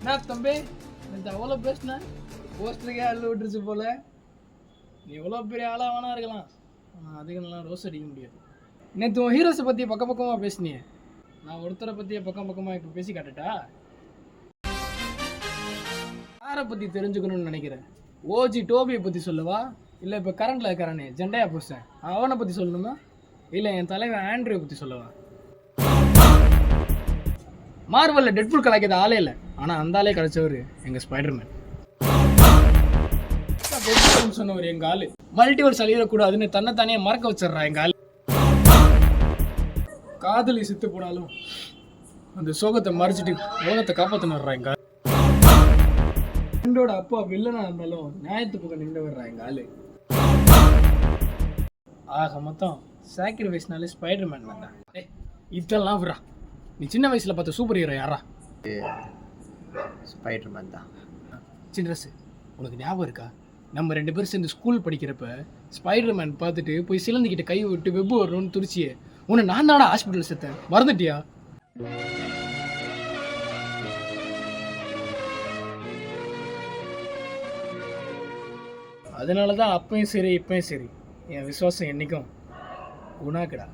என்ன தம்பி இந்த அவ்வளோ பேசுன போஸ்டருக்கே அள்ளு விட்டுருச்சு போல. நீ எவ்வளோ பெரிய ஆளாக வேணா இருக்கலாம், ஆனால் அதுக்கு நல்லா ரோஸ் அடிக்க முடியாது. நேற்று உன் ஹீரோஸை பற்றி பக்கம் பக்கமாக பேசினியே, நான் ஒருத்தரை பற்றிய பக்கம் பக்கமாக இப்போ பேசி காட்டட்டா? யாரை பற்றி தெரிஞ்சுக்கணும்னு நினைக்கிறேன்? ஓஜி டோபியை பற்றி சொல்லவா, இல்லை இப்போ கரண்டில் இருக்கிறானே ஜெண்டையா புருஷன் அவனை பற்றி சொல்லணுமா, இல்லை என் தலைவன் ஆண்ட்ரியை பற்றி சொல்லவா? மார்வலில் டெட்புல் கலாய்க்காத ஆளே இல்லை, ஆனால் அந்த ஆளே கிடைச்சவர் எங்கள் ஸ்பைடர்மேன். சொன்னவர் எங்கள் ஆளு மல்டிவர்ஸ் அழியக்கூடாதுன்னு தன்னைத்தானே மறக்க வச்சிடுறா எங்கள் ஆளு. காதலி செத்து போனாலும் அந்த சோகத்தை மறைச்சிட்டு உலகத்தை காப்பாற்றினர்றா எங்கள் ஆளு. ஃப்ரெண்டோட அப்பா வில்லனா இருந்தாலும் நியாயத்து பக்கம் நின்று வர்றா எங்கள் ஆளு. ஆக மொத்தம் சாக்ரிஃபைஸ்னாலே ஸ்பைடர்மேன் தான். இதெல்லாம் விட்றா, நீ சின்ன வயசில் பார்த்த சூப்பர் ஹீரோ யாரா? ஸ்பைடர்மேன் தான். சின்ன உனக்கு ஞாபகம் இருக்கா, நம்ம 2 பேரும் சேர்ந்து ஸ்கூல் படிக்கிறப்ப ஸ்பைடர்மேன் பார்த்துட்டு போய் சிலந்துக்கிட்ட கை விட்டு வெப்பு வரணும்னு துடிச்சியே, உன்னை நான் தானே ஹாஸ்பிட்டல் சேர்த்தேன், மறந்துட்டியா? அதனால தான் அப்பயும் சரி இப்பயும் சரி என் விசுவாசம் என்றைக்கும் குணாக்குடா.